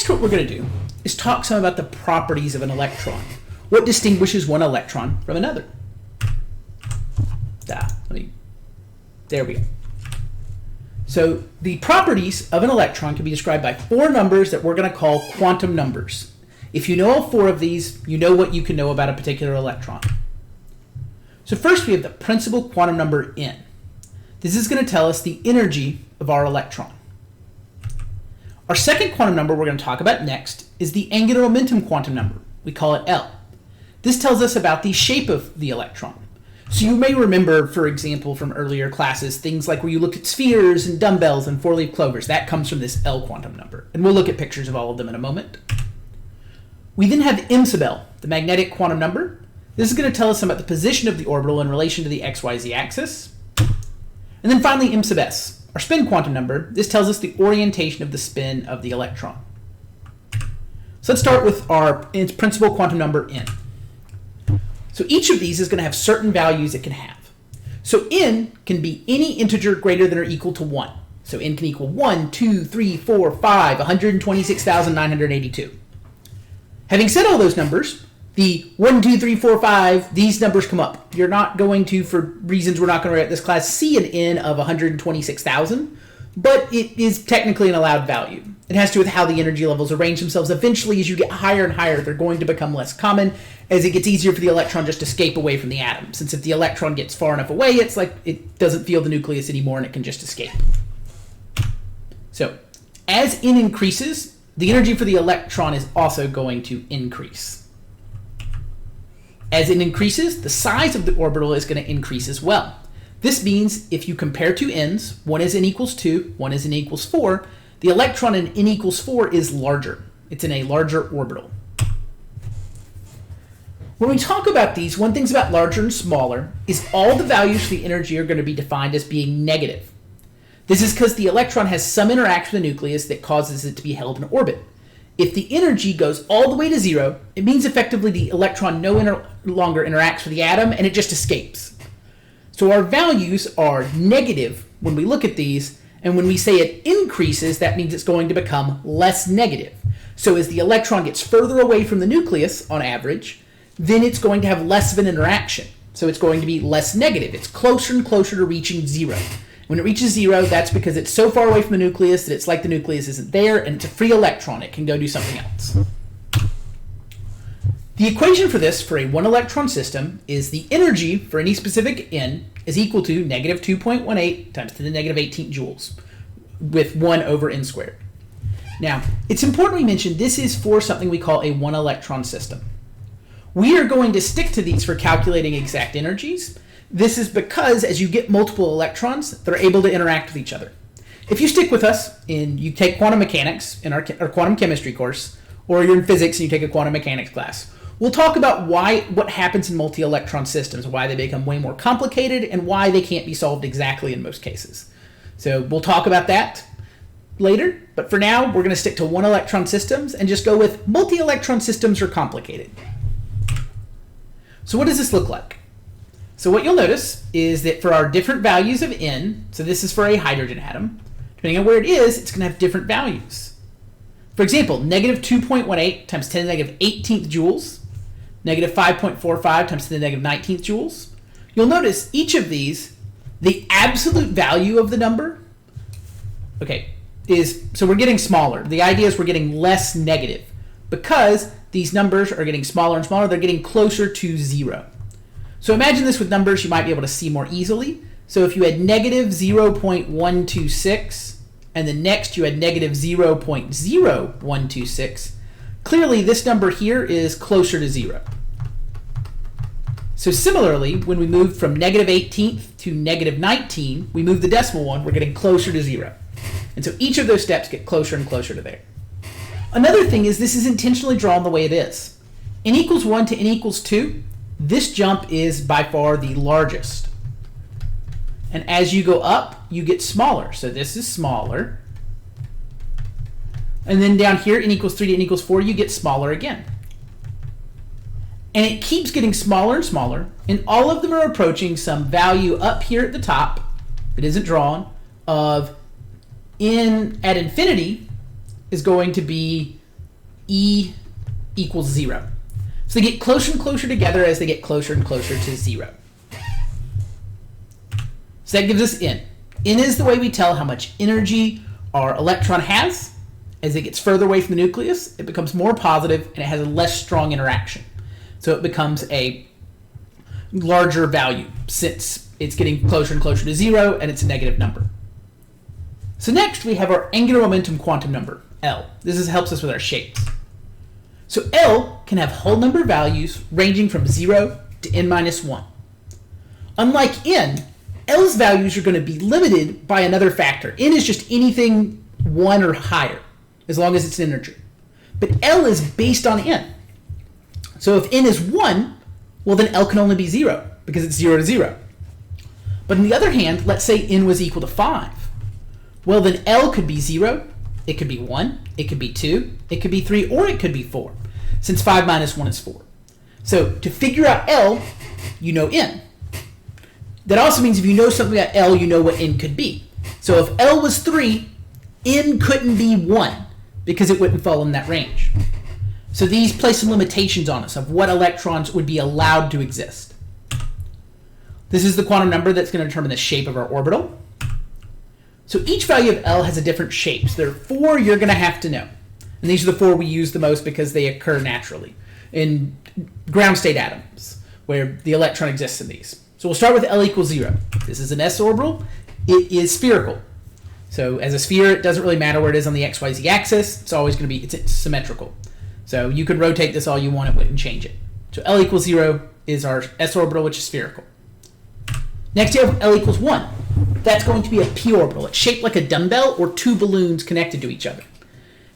next, what we're going to do is talk some about the properties of an electron. What distinguishes one electron from another? There we go. So the properties of an electron can be described by 4 numbers that we're going to call quantum numbers. If you know all 4 of these, you know what you can know about a particular electron. So first we have the principal quantum number n. This is going to tell us the energy of our electron. Our second quantum number we're going to talk about next is the angular momentum quantum number. We call it L. This tells us about the shape of the electron. So you may remember, for example, from earlier classes, things like where you look at spheres and dumbbells and 4-leaf clovers. That comes from this L quantum number. And we'll look at pictures of all of them in a moment. We then have M sub L, the magnetic quantum number. This is going to tell us about the position of the orbital in relation to the XYZ axis. And then finally, M sub S, our spin quantum number. This tells us the orientation of the spin of the electron. So let's start with our principal quantum number n. So each of these is going to have certain values it can have. So n can be any integer greater than or equal to 1. So n can equal 1, 2, 3, 4, 5, 126,982. Having said all those numbers, the 1, 2, 3, 4, 5, these numbers come up. You're not going to, for reasons we're not going to write this class, see an n of 126,000, but it is technically an allowed value. It has to do with how the energy levels arrange themselves. Eventually, as you get higher and higher, they're going to become less common as it gets easier for the electron just to escape away from the atom. Since if the electron gets far enough away, it's like it doesn't feel the nucleus anymore and it can just escape. So as n increases, the energy for the electron is also going to increase. As it increases, the size of the orbital is going to increase as well. This means if you compare two n's, one is n equals 2, one is n equals 4, the electron in n equals 4 is larger. It's in a larger orbital. When we talk about these, one thing about larger and smaller is all the values for the energy are going to be defined as being negative. This is because the electron has some interaction with the nucleus that causes it to be held in orbit. If the energy goes all the way to 0, it means effectively the electron no longer interacts with the atom and it just escapes. So our values are negative when we look at these, and when we say it increases, that means it's going to become less negative. So as the electron gets further away from the nucleus on average, then it's going to have less of an interaction. So it's going to be less negative. It's closer and closer to reaching 0. When it reaches 0, that's because it's so far away from the nucleus that it's like the nucleus isn't there, and it's a free electron. It can go do something else. The equation for this for a 1-electron system is the energy for any specific n is equal to negative 2.18 times 10 to the negative 18 joules with 1 over n squared. Now, it's important we mention this is for something we call a 1-electron system. We are going to stick to these for calculating exact energies. This is because as you get multiple electrons, they're able to interact with each other. If you stick with us and you take quantum mechanics in our quantum chemistry course, or you're in physics and you take a quantum mechanics class, we'll talk about what happens in multi-electron systems, why they become way more complicated, and why they can't be solved exactly in most cases. So we'll talk about that later, but for now, we're going to stick to 1-electron systems and just go with multi-electron systems are complicated. So what does this look like? So what you'll notice is that for our different values of n, so this is for a hydrogen atom, depending on where it is, it's going to have different values. For example, negative 2.18 times 10 to the negative 18th joules, negative 5.45 times 10 to the negative 19th joules. You'll notice each of these, the absolute value of the number, so we're getting smaller. The idea is we're getting less negative. Because these numbers are getting smaller and smaller, they're getting closer to 0. So imagine this with numbers you might be able to see more easily. So if you had negative 0.126, and the next you had negative 0.0126, clearly this number here is closer to 0. So similarly, when we move from negative 18th to negative 19, we move the decimal one, we're getting closer to 0. And so each of those steps get closer and closer to there. Another thing is this is intentionally drawn the way it is. N equals 1 to n equals 2, this jump is by far the largest. And as you go up, you get smaller. So this is smaller. And then down here, n equals 3 to n equals 4, you get smaller again. And it keeps getting smaller and smaller, and all of them are approaching some value up here at the top that isn't drawn of n at infinity is going to be E equals 0. So they get closer and closer together as they get closer and closer to 0. So that gives us N. N is the way we tell how much energy our electron has. As it gets further away from the nucleus, it becomes more positive and it has a less strong interaction. So it becomes a larger value since it's getting closer and closer to 0 and it's a negative number. So next we have our angular momentum quantum number, L. This helps us with our shapes. So L can have whole number values ranging from 0 to n minus 1. Unlike N, L's values are going to be limited by another factor. N is just anything 1 or higher, as long as it's an integer. But L is based on N. So if N is 1, well then L can only be 0, because it's 0 to 0. But on the other hand, let's say N was equal to 5. Well then L could be 0, it could be 1, it could be 2, it could be 3, or it could be 4, since 5 minus 1 is 4. So to figure out L, you know N. That also means if you know something about L, you know what N could be. So if L was 3, N couldn't be 1, because it wouldn't fall in that range. So these place some limitations on us of what electrons would be allowed to exist. This is the quantum number that's going to determine the shape of our orbital. So each value of L has a different shape. So there are 4 you're going to have to know. And these are the 4 we use the most because they occur naturally in ground state atoms, where the electron exists in these. So we'll start with L equals 0. This is an s orbital. It is spherical. So as a sphere, it doesn't really matter where it is on the XYZ axis. It's always going to be it's symmetrical. So you can rotate this all you want, it wouldn't change it. So L equals 0 is our s orbital, which is spherical. Next you have L equals 1. That's going to be a p orbital. It's shaped like a dumbbell or 2 balloons connected to each other.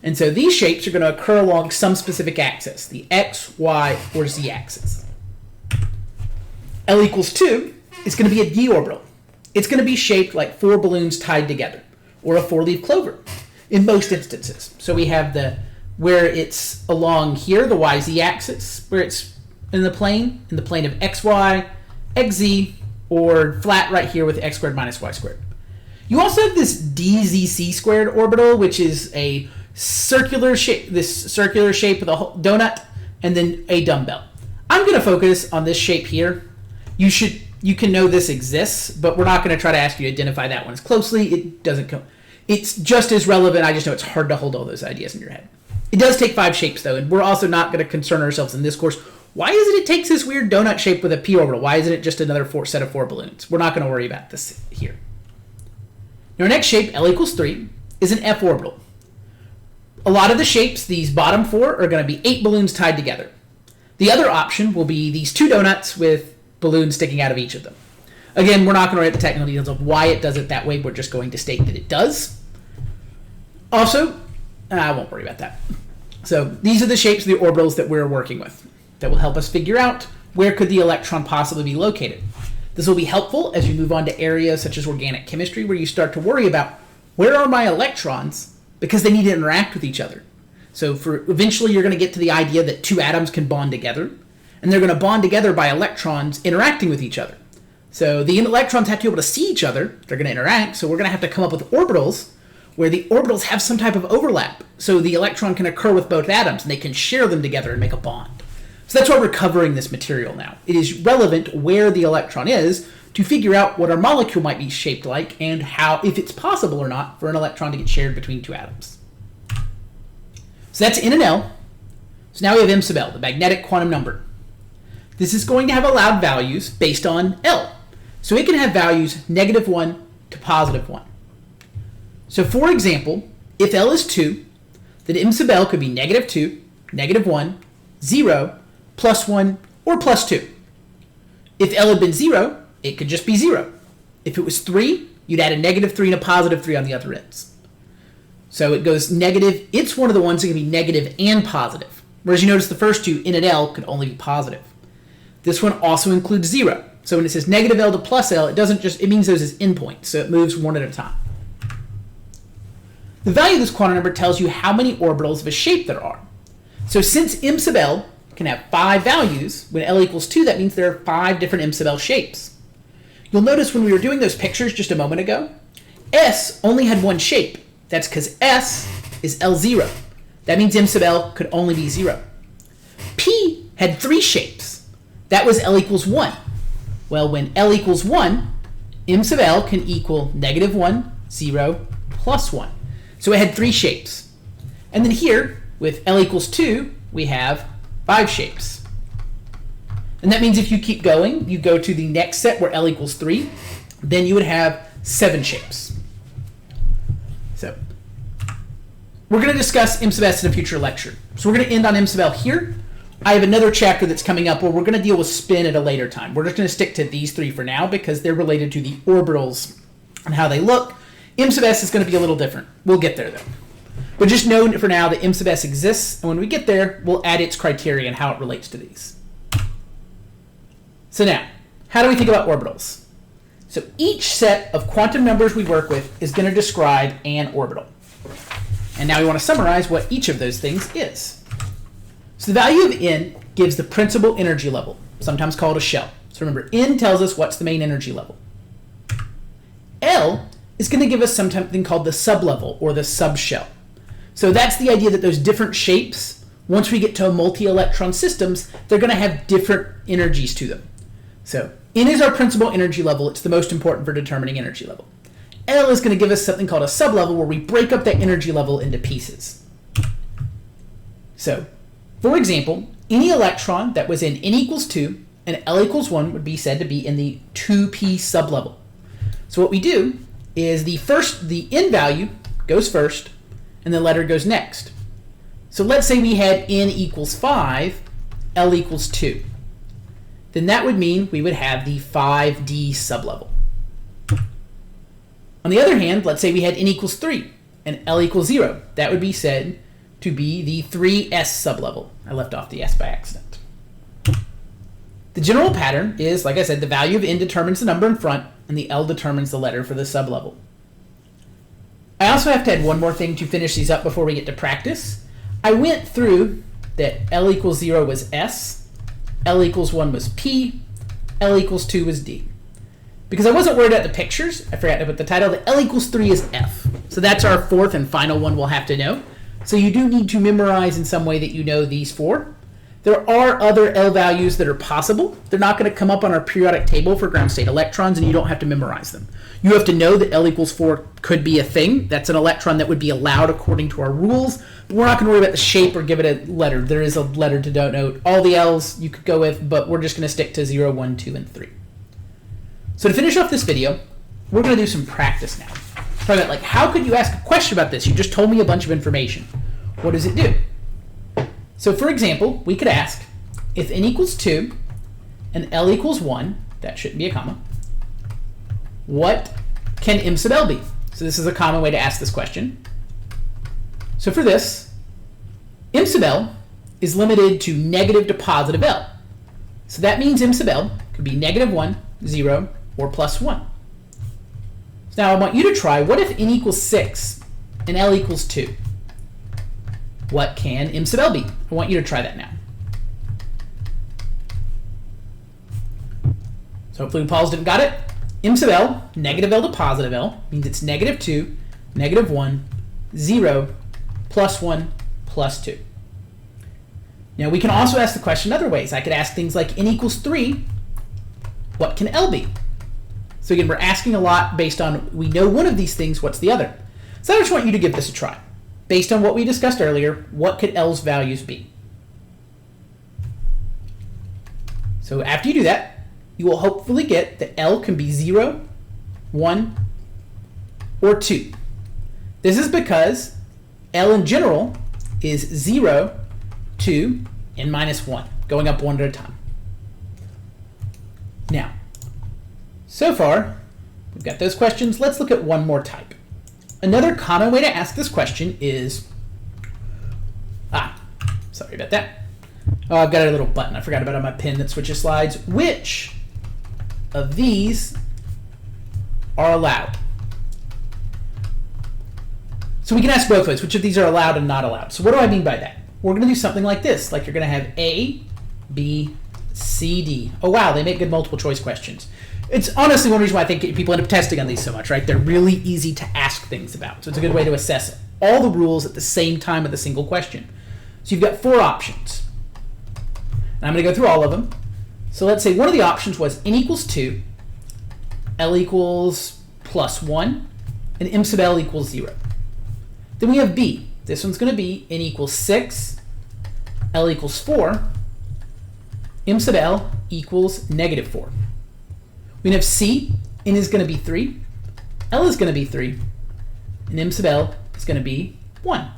And so these shapes are going to occur along some specific axis, the x, y, or z axis. L equals 2 is going to be a d orbital. It's going to be shaped like 4 balloons tied together, or a 4-leaf clover in most instances. So we have where it's along here, the yz axis, where it's in the plane of xy, xz, or flat right here with x squared minus y squared. You also have this dzc squared orbital, which is a circular shape, with a donut and then a dumbbell. I'm going to focus on this shape here. You can know this exists, but we're not going to try to ask you to identify that one as closely. It doesn't come. It's just as relevant. I just know it's hard to hold all those ideas in your head. It does take 5 shapes though, and we're also not going to concern ourselves in this course. Why is it takes this weird donut shape with a p orbital? Why isn't it just another set of 4 balloons? We're not going to worry about this here. Now our next shape, L equals 3, is an f orbital. A lot of the shapes, these bottom 4, are going to be 8 balloons tied together. The other option will be these 2 donuts with balloons sticking out of each of them. Again, we're not going to write the technical details of why it does it that way. We're just going to state that it does. Also, I won't worry about that. So these are the shapes of the orbitals that we're working with that will help us figure out where could the electron possibly be located. This will be helpful as you move on to areas such as organic chemistry, where you start to worry about where are my electrons, because they need to interact with each other. So eventually you're going to get to the idea that 2 atoms can bond together, and they're going to bond together by electrons interacting with each other. So the electrons have to be able to see each other. They're going to interact, so we're going to have to come up with orbitals where the orbitals have some type of overlap, so the electron can occur with both atoms, and they can share them together and make a bond. So that's why we're covering this material now. It is relevant where the electron is to figure out what our molecule might be shaped like and how, if it's possible or not, for an electron to get shared between 2 atoms. So that's N and L. So now we have M sub L, the magnetic quantum number. This is going to have allowed values based on L. So it can have values -1 to +1. So for example, if L is 2, then M sub L could be -2, -1, 0, +1, or +2. If L had been 0, it could just be 0. If it was 3, you'd add a -3 and a +3 on the other ends. So it goes negative. It's one of the ones that can be negative and positive. Whereas you notice the first 2, N and L, could only be positive. This one also includes 0. So when it says -L to +L, it means those as endpoints. So it moves one at a time. The value of this quantum number tells you how many orbitals of a shape there are. So since M sub L can have 5 values, when L equals 2, that means there are 5 different M sub L shapes. You'll notice when we were doing those pictures just a moment ago, S only had one shape. That's because S is L0. That means m sub L could only be 0. P had 3 shapes. That was L equals 1. Well, when L equals 1, m sub L can equal -1, 0, plus 1. So it had 3 shapes. And then here, with L equals 2, we have 5 shapes. And that means if you keep going, you go to the next set where L equals 3, then you would have 7 shapes. So we're going to discuss m sub S in a future lecture. So we're going to end on m sub L here. I have another chapter that's coming up where we're going to deal with spin at a later time. We're just going to stick to these 3 for now because they're related to the orbitals and how they look. M sub S is going to be a little different. We'll get there though. But just know for now that m sub S exists, and when we get there, we'll add its criteria and how it relates to these. So now, how do we think about orbitals? So each set of quantum numbers we work with is going to describe an orbital. And now we want to summarize what each of those things is. So the value of n gives the principal energy level, sometimes called a shell. So remember, n tells us what's the main energy level. L is going to give us something called the sublevel or the subshell. So that's the idea that those different shapes, once we get to multi-electron systems, they're going to have different energies to them. So n is our principal energy level. It's the most important for determining energy level. L is going to give us something called a sublevel where we break up that energy level into pieces. So, for example, any electron that was in n equals 2 and L equals 1 would be said to be in the 2p sublevel. So what we do is the n value goes first and the letter goes next. So let's say we had n equals 5, L equals 2. Then that would mean we would have the 5d sublevel. On the other hand, let's say we had n equals 3 and L equals 0. That would be said to be the 3s sublevel. I left off the s by accident. The general pattern is, like I said, the value of n determines the number in front and the L determines the letter for the sublevel. I also have to add one more thing to finish these up before we get to practice. I went through that L equals 0 was S, L equals 1 was P, L equals 2 was D. Because I wasn't worried about the pictures, I forgot to put the title, the L equals 3 is F. So that's our fourth and final one we'll have to know. So you do need to memorize in some way that you know these 4. There are other L values that are possible. They're not going to come up on our periodic table for ground state electrons, and you don't have to memorize them. You have to know that L equals 4 could be a thing. That's an electron that would be allowed according to our rules, but we're not going to worry about the shape or give it a letter. There is a letter to denote all the L's you could go with, but we're just going to stick to 0, 1, 2, and 3. So to finish off this video, we're going to do some practice now. Talk about, like, how could you ask a question about this? You just told me a bunch of information. What does it do? So for example, we could ask, if n equals 2 and L equals 1, that shouldn't be a comma, what can m sub L be? So this is a common way to ask this question. So for this, m sub L is limited to negative to positive L. So that means m sub L could be -1, 0, or +1. So now I want you to try, what if n equals 6 and L equals 2? What can m sub L be? I want you to try that now. So hopefully Paul's didn't got it. M sub L, negative L to positive L, means it's -2, -1, 0, +1, +2. Now we can also ask the question other ways. I could ask things like n equals 3, what can L be? So again, we're asking a lot based on, we know one of these things, what's the other? So I just want you to give this a try. Based on what we discussed earlier, what could L's values be? So after you do that, you will hopefully get that L can be 0, 1, or 2. This is because L in general is 0, 2, and -1, going up one at a time. Now, so far, we've got those questions. Let's look at one more type. Another common way to ask this question is, sorry about that. Oh, I've got a little button I forgot about on my pen that switches slides. Which of these are allowed? So we can ask both ways, which of these are allowed and not allowed. So what do I mean by that? We're going to do something like this, like you're going to have A, B, C, D. Oh wow, they make good multiple choice questions. It's honestly one reason why I think people end up testing on these so much, right? They're really easy to ask things about. So it's a good way to assess all the rules at the same time with a single question. So you've got 4 options. And I'm going to go through all of them. So let's say one of the options was n equals 2, L equals plus 1, and m sub L equals 0. Then we have B. This one's going to be n equals 6, L equals 4, m sub L equals negative 4. We have C, n is going to be 3, L is going to be 3, and m sub L is going to be 1. And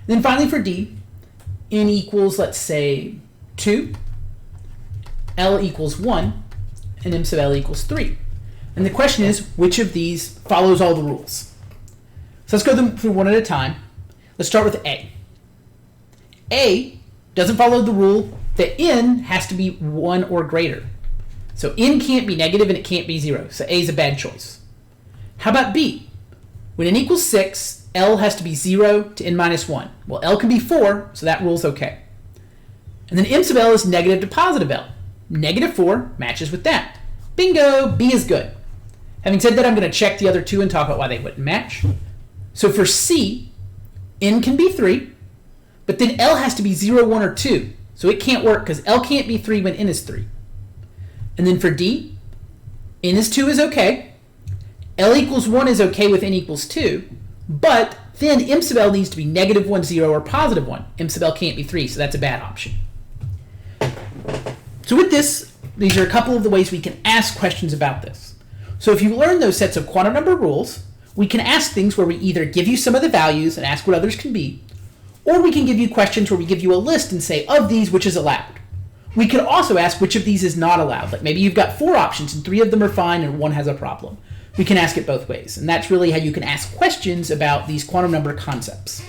then finally for D, n equals, let's say, 2, L equals 1, and m sub L equals 3. And the question is, which of these follows all the rules? So let's go through one at a time. Let's start with A. A doesn't follow the rule that n has to be 1 or greater. So n can't be negative and it can't be 0. So A is a bad choice. How about B? When n equals 6, L has to be 0 to n minus 1. Well, L can be 4, so that rule's okay. And then m sub L is negative to positive L. Negative 4 matches with that. Bingo, B is good. Having said that, I'm going to check the other two and talk about why they wouldn't match. So for C, n can be 3, but then L has to be 0, 1, or 2. So it can't work because L can't be 3 when n is 3. And then for D, n is 2 is okay. L equals 1 is okay with n equals 2. But then m sub L needs to be negative 1, 0, or positive 1. M sub L can't be 3, so that's a bad option. So with this, these are a couple of the ways we can ask questions about this. So if you learn those sets of quantum number rules, we can ask things where we either give you some of the values and ask what others can be, or we can give you questions where we give you a list and say, of these, which is allowed. We could also ask which of these is not allowed. Like maybe you've got 4 options and 3 of them are fine and 1 has a problem. We can ask it both ways. And that's really how you can ask questions about these quantum number concepts.